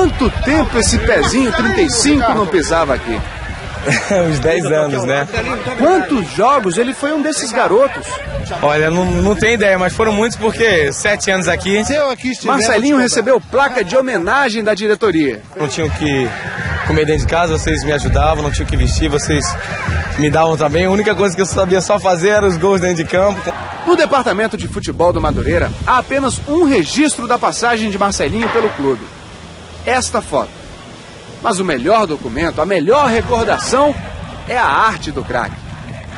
Quanto tempo esse pezinho 35 não pisava aqui? Uns 10 anos, né? Quantos jogos ele foi um desses garotos? Olha, não tenho ideia, mas foram muitos porque 7 anos aqui. Marcelinho recebeu placa de homenagem da diretoria. Não tinham que comer dentro de casa, vocês me ajudavam, não tinham que vestir, vocês me davam também. A única coisa que eu sabia só fazer era os gols dentro de campo. No departamento de futebol do Madureira, há apenas um registro da passagem de Marcelinho pelo clube. Esta foto. Mas o melhor documento, a melhor recordação é a arte do craque.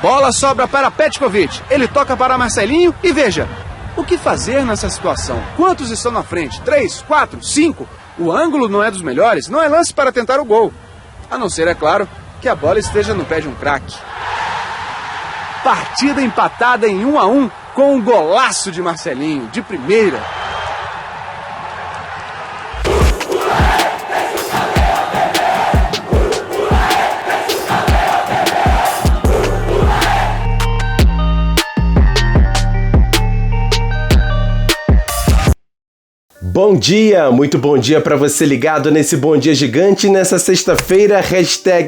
Bola sobra para Petkovic, ele toca para Marcelinho e veja, o que fazer nessa situação? Quantos estão na frente? 3, 4, 5? O ângulo não é dos melhores, não é lance para tentar o gol. A não ser, é claro, que a bola esteja no pé de um craque. Partida empatada em 1-1 com um golaço de Marcelinho, de primeira. Bom dia, muito bom dia para você ligado nesse Bom Dia Gigante, nessa sexta-feira,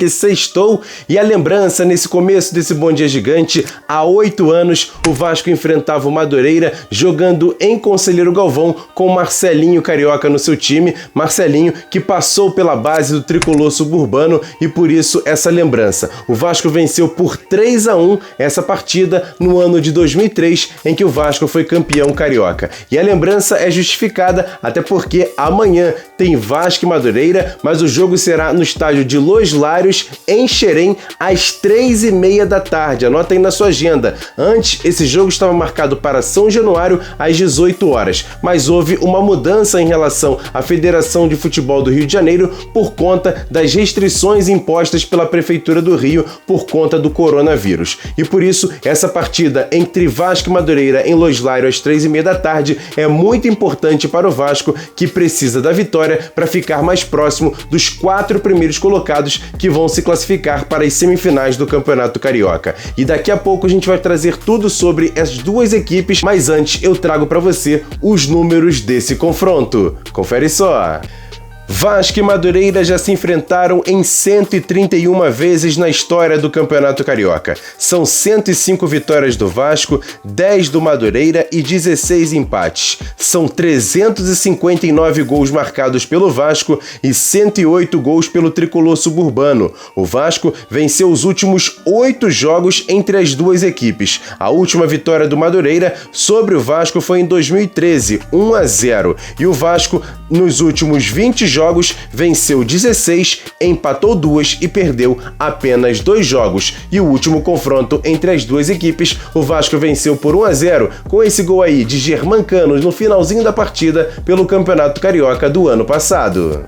#sextou, e a lembrança nesse começo desse Bom Dia Gigante, há 8 anos o Vasco enfrentava o Madureira jogando em Conselheiro Galvão com Marcelinho Carioca no seu time, Marcelinho que passou pela base do tricolor suburbano e por isso essa lembrança. O Vasco venceu por 3-1 essa partida no ano de 2003 em que o Vasco foi campeão carioca. E a lembrança é justificada até porque amanhã tem Vasco e Madureira, mas o jogo será no estádio de Los Lários, em Xerém, às 3h30 da tarde. Anota aí na sua agenda. Antes, esse jogo estava marcado para São Januário, às 18 horas, mas houve uma mudança em relação à Federação de Futebol do Rio de Janeiro por conta das restrições impostas pela Prefeitura do Rio por conta do coronavírus. E por isso, essa partida entre Vasco e Madureira em Los Lários, às 3h30 da tarde, é muito importante para o Vasco, que precisa da vitória para ficar mais próximo dos 4 primeiros colocados que vão se classificar para as semifinais do Campeonato Carioca. E daqui a pouco a gente vai trazer tudo sobre as duas equipes, mas antes eu trago para você os números desse confronto. Confere só! Vasco e Madureira já se enfrentaram em 131 vezes na história do Campeonato Carioca. São 105 vitórias do Vasco, 10 do Madureira e 16 empates. São 359 gols marcados pelo Vasco e 108 gols pelo tricolor suburbano. O Vasco venceu os últimos 8 jogos entre as duas equipes. A última vitória do Madureira sobre o Vasco foi em 2013, 1-0. E o Vasco, nos últimos 20 jogos, venceu 16, empatou 2 e perdeu apenas 2 jogos. E o último confronto entre as duas equipes, o Vasco venceu por 1-0, com esse gol aí de Germancano no finalzinho da partida pelo Campeonato Carioca do ano passado.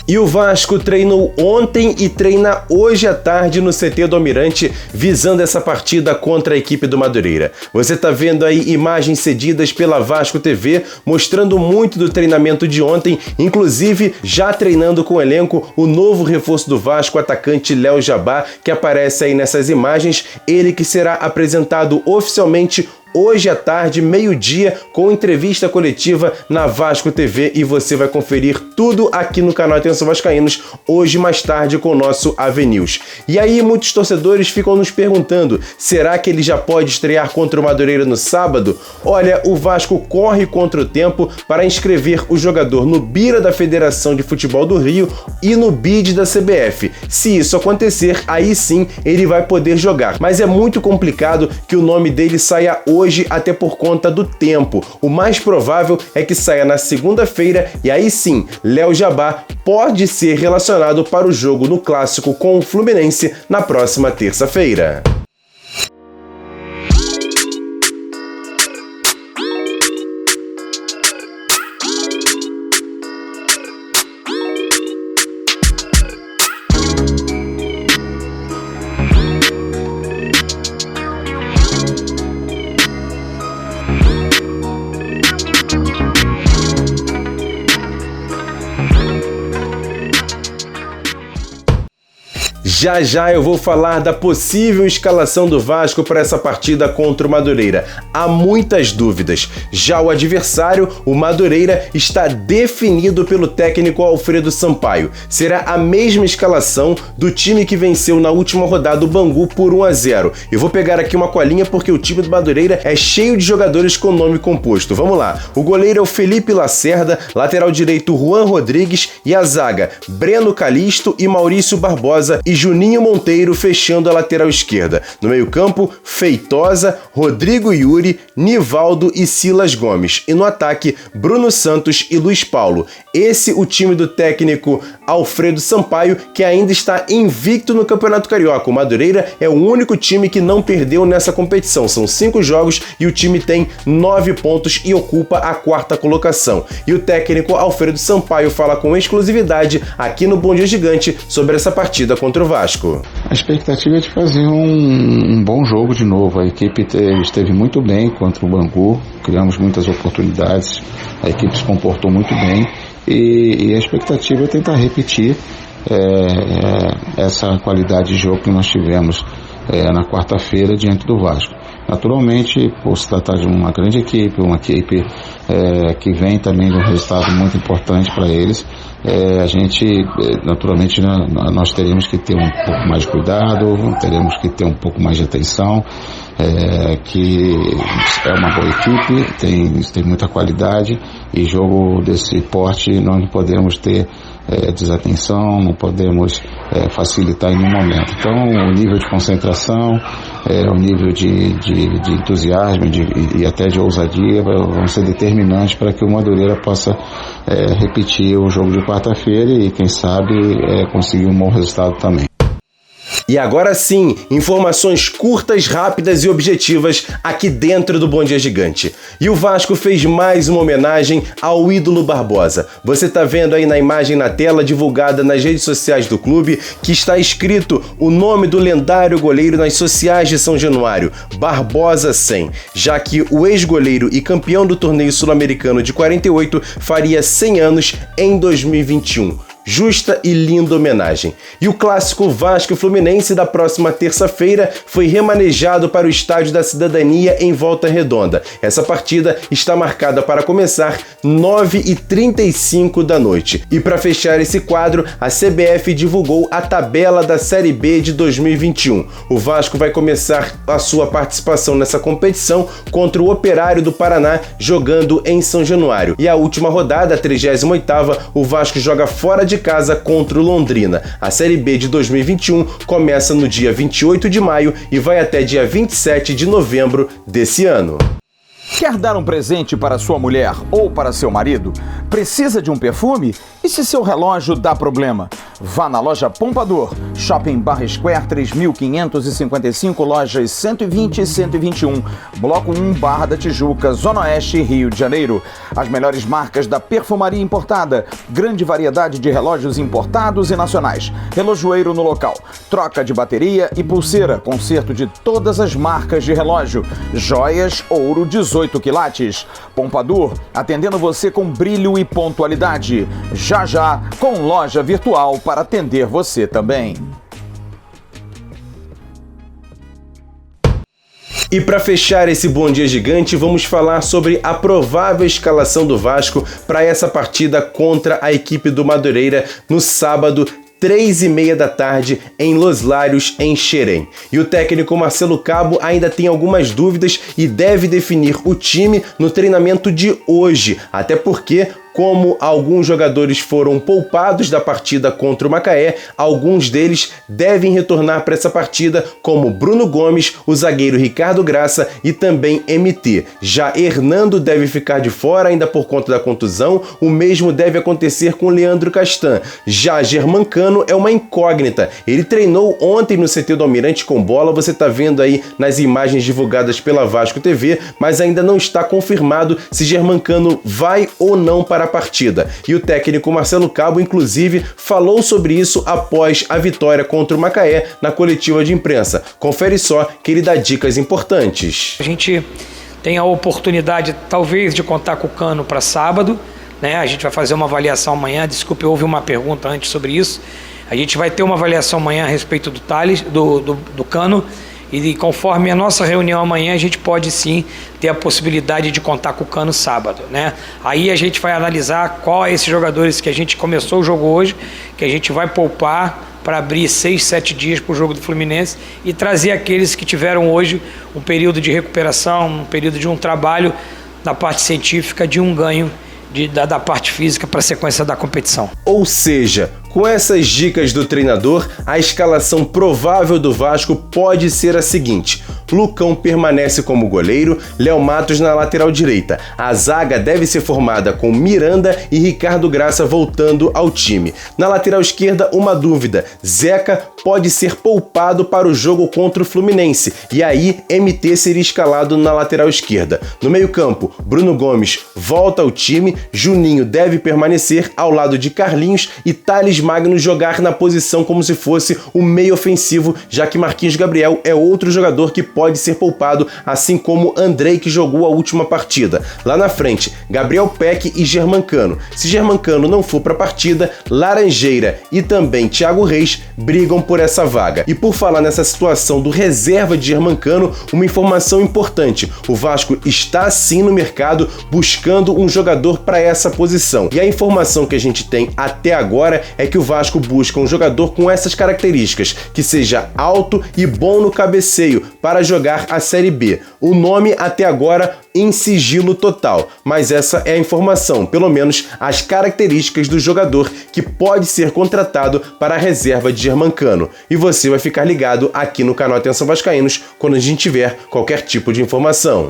E o Vasco treinou ontem e treina hoje à tarde no CT do Almirante, visando essa partida contra a equipe do Madureira. Você tá vendo aí imagens cedidas pela Vasco TV, mostrando muito do treinamento de ontem, inclusive já treinando com o elenco o novo reforço do Vasco, o atacante Léo Jabá, que aparece aí nessas imagens, ele que será apresentado oficialmente hoje à tarde, meio-dia, com entrevista coletiva na Vasco TV, e você vai conferir tudo aqui no canal Atenção Vascaínos, hoje mais tarde com o nosso AVNews. E aí muitos torcedores ficam nos perguntando, será que ele já pode estrear contra o Madureira no sábado? Olha, o Vasco corre contra o tempo para inscrever o jogador no BIRA da Federação de Futebol do Rio e no BID da CBF. Se isso acontecer, aí sim ele vai poder jogar, mas é muito complicado que o nome dele saia hoje, até por conta do tempo. O mais provável é que saia na segunda-feira e aí sim, Léo Jabá pode ser relacionado para o jogo no Clássico com o Fluminense na próxima terça-feira. Já já eu vou falar da possível escalação do Vasco para essa partida contra o Madureira. Há muitas dúvidas. Já o adversário, o Madureira, está definido pelo técnico Alfredo Sampaio. Será a mesma escalação do time que venceu na última rodada o Bangu por 1-0. Eu vou pegar aqui uma colinha porque o time do Madureira é cheio de jogadores com nome composto. Vamos lá. O goleiro é o Felipe Lacerda, lateral direito Juan Rodrigues e a zaga Breno Calisto e Maurício Barbosa e Juninho Monteiro fechando a lateral esquerda. No meio-campo, Feitosa, Rodrigo Yuri, Nivaldo e Silas Gomes. E no ataque, Bruno Santos e Luiz Paulo. Esse o time do técnico Alfredo Sampaio, que ainda está invicto no Campeonato Carioca. O Madureira é o único time que não perdeu nessa competição. São 5 jogos e o time tem 9 pontos e ocupa a 4ª colocação. E o técnico Alfredo Sampaio fala com exclusividade aqui no Bom Dia Gigante sobre essa partida contra o Vasco. A expectativa é de fazer um bom jogo de novo. A equipe esteve muito bem contra o Bangu, criamos muitas oportunidades, a equipe se comportou muito bem e a expectativa é tentar repetir essa qualidade de jogo que nós tivemos na quarta-feira diante do Vasco. Naturalmente, por se tratar de uma grande equipe, uma equipe que vem também de um resultado muito importante para eles, a gente, naturalmente, nós teremos que ter um pouco mais de cuidado, teremos que ter um pouco mais de atenção, que é uma boa equipe, tem muita qualidade e jogo desse porte nós não podemos ter desatenção, não podemos facilitar em nenhum momento. Então, o nível de concentração, o nível de entusiasmo e até de ousadia vão ser determinantes para que o Madureira possa repetir o jogo de quarta-feira e, quem sabe, conseguir um bom resultado também. E agora sim, informações curtas, rápidas e objetivas aqui dentro do Bom Dia Gigante. E o Vasco fez mais uma homenagem ao ídolo Barbosa. Você está vendo aí na imagem na tela, divulgada nas redes sociais do clube, que está escrito o nome do lendário goleiro nas sociais de São Januário, Barbosa 100, já que o ex-goleiro e campeão do torneio sul-americano de 48 faria 100 anos em 2021. Justa e linda homenagem. E o clássico Vasco Fluminense da próxima terça-feira foi remanejado para o Estádio da Cidadania em Volta Redonda. Essa partida está marcada para começar 9h35 da noite. E para fechar esse quadro, a CBF divulgou a tabela da Série B de 2021. O Vasco vai começar a sua participação nessa competição contra o Operário do Paraná, jogando em São Januário. E a última rodada, a 38ª, o Vasco joga fora de casa contra o Londrina. A Série B de 2021 começa no dia 28 de maio e vai até dia 27 de novembro desse ano. Quer dar um presente para sua mulher ou para seu marido? Precisa de um perfume? E se seu relógio dá problema? Vá na loja Pompador, Shopping Barra Square 3555, lojas 120 e 121, Bloco 1, Barra da Tijuca, Zona Oeste, Rio de Janeiro. As melhores marcas da perfumaria importada, grande variedade de relógios importados e nacionais, relojoeiro no local, troca de bateria e pulseira, conserto de todas as marcas de relógio, joias, ouro 18 quilates. Pompador, atendendo você com brilho e pontualidade. Já já, com loja virtual para atender você também. E para fechar esse Bom Dia Gigante, vamos falar sobre a provável escalação do Vasco para essa partida contra a equipe do Madureira no sábado, 3h30 da tarde, em Los Lários, em Xerém. E o técnico Marcelo Cabo ainda tem algumas dúvidas e deve definir o time no treinamento de hoje, até porque, como alguns jogadores foram poupados da partida contra o Macaé, alguns deles devem retornar para essa partida, como Bruno Gomes, o zagueiro Ricardo Graça e também MT. Já Hernando deve ficar de fora ainda por conta da contusão, o mesmo deve acontecer com Leandro Castan. Já Germancano é uma incógnita, ele treinou ontem no CT do Almirante com bola, você está vendo aí nas imagens divulgadas pela Vasco TV, mas ainda não está confirmado se Germancano vai ou não para a partida. E o técnico Marcelo Cabo, inclusive, falou sobre isso após a vitória contra o Macaé na coletiva de imprensa. Confere só que ele dá dicas importantes. A gente tem a oportunidade, talvez, de contar com o Cano para sábado, né? A gente vai fazer uma avaliação amanhã. Desculpe, houve uma pergunta antes sobre isso. A gente vai ter uma avaliação amanhã a respeito do Thales, do Cano, e conforme a nossa reunião amanhã, a gente pode sim ter a possibilidade de contar com o Cano sábado, né? Aí a gente vai analisar qual é esses jogadores que a gente começou o jogo hoje, que a gente vai poupar para abrir 6, 7 dias para o jogo do Fluminense e trazer aqueles que tiveram hoje um período de recuperação, um período de um trabalho na parte científica, de um ganho da parte física para a sequência da competição. Ou seja, com essas dicas do treinador, a escalação provável do Vasco pode ser a seguinte: Lucão permanece como goleiro, Léo Matos na lateral direita. A zaga deve ser formada com Miranda e Ricardo Graça voltando ao time. Na lateral esquerda, uma dúvida: Zeca pode ser poupado para o jogo contra o Fluminense, e aí MT seria escalado na lateral esquerda. No meio-campo, Bruno Gomes volta ao time, Juninho deve permanecer ao lado de Carlinhos e Thales Magno jogar na posição como se fosse o meio ofensivo, já que Marquinhos Gabriel é outro jogador que pode ser poupado, assim como Andrei, que jogou a última partida. Lá na frente, Gabriel Peck e Germancano. Se Germancano não for para a partida, Laranjeira e também Thiago Reis brigam por essa vaga. E por falar nessa situação do reserva de Germancano, uma informação importante: o Vasco está sim no mercado buscando um jogador para essa posição. E a informação que a gente tem até agora é que o Vasco busca um jogador com essas características, que seja alto e bom no cabeceio para jogar a Série B. O nome até agora em sigilo total, mas essa é a informação, pelo menos as características do jogador que pode ser contratado para a reserva de Germancano. E você vai ficar ligado aqui no canal Atenção Vascaínos quando a gente tiver qualquer tipo de informação.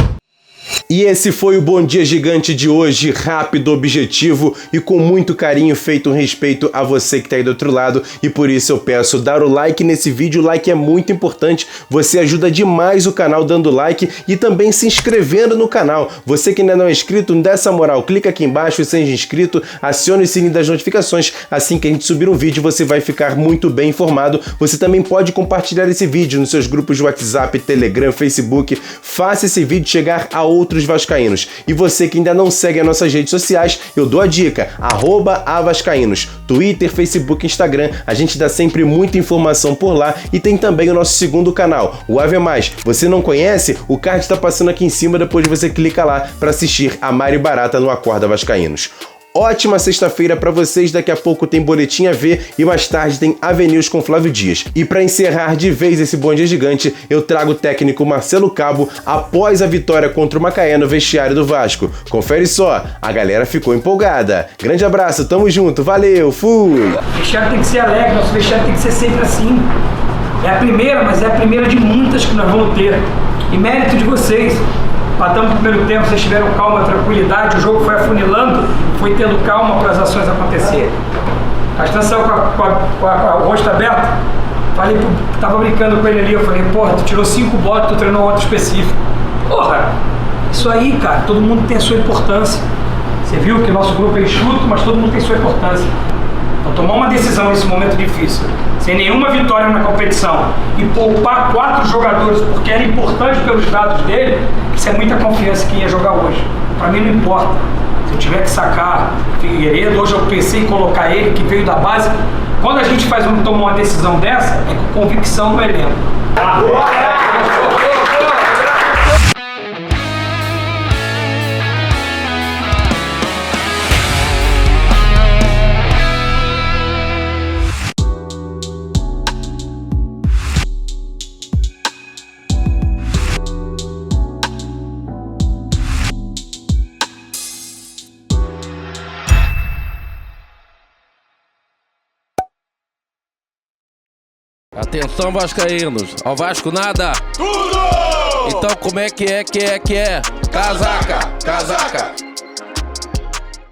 E esse foi o Bom Dia Gigante de hoje, rápido, objetivo e com muito carinho, feito um respeito a você que está aí do outro lado, e por isso eu peço dar o like nesse vídeo. O like é muito importante, você ajuda demais o canal dando like e também se inscrevendo no canal. Você que ainda não é inscrito, dá essa moral, clica aqui embaixo e seja inscrito, acione o sininho das notificações, assim que a gente subir um vídeo você vai ficar muito bem informado. Você também pode compartilhar esse vídeo nos seus grupos de WhatsApp, Telegram, Facebook, faça esse vídeo chegar a outros vascaínos. E você que ainda não segue as nossas redes sociais, eu dou a dica: @avascaínos, Twitter, Facebook, Instagram. A gente dá sempre muita informação por lá e tem também o nosso segundo canal, o Ave Mais. Você não conhece? O card está passando aqui em cima, depois você clica lá para assistir a Mari Barata no Acorda Vascaínos. Ótima sexta-feira para vocês, daqui a pouco tem Boletim AV e mais tarde tem AVNews com Flávio Dias. E para encerrar de vez esse Bom Dia Gigante, eu trago o técnico Marcelo Cabo após a vitória contra o Macaé no vestiário do Vasco. Confere só, a galera ficou empolgada. Grande abraço, tamo junto, valeu, fui! O vestiário tem que ser alegre, nosso vestiário tem que ser sempre assim. É a primeira, mas é a primeira de muitas que nós vamos ter. E mérito de vocês. Empatamos no primeiro tempo, vocês tiveram calma, tranquilidade, o jogo foi afunilando, foi tendo calma para as ações acontecerem. A estação com o rosto aberto, tava brincando com ele ali, eu falei: porra, tu tirou 5 bolas, tu treinou outro específico. Porra, isso aí, cara, todo mundo tem a sua importância. Você viu que o nosso grupo é enxuto, mas todo mundo tem sua importância. Então tomar uma decisão nesse momento difícil, sem nenhuma vitória na competição, e poupar 4 jogadores porque era importante pelos dados dele, isso é muita confiança que ia jogar hoje. Pra mim não importa. Se eu tiver que sacar Figueiredo, hoje eu pensei em colocar ele, que veio da base. Quando a gente toma uma decisão dessa, é com convicção no elenco. Atenção, vascaínos, ao Vasco nada. Tudo! Então como é que é? Casaca, casaca.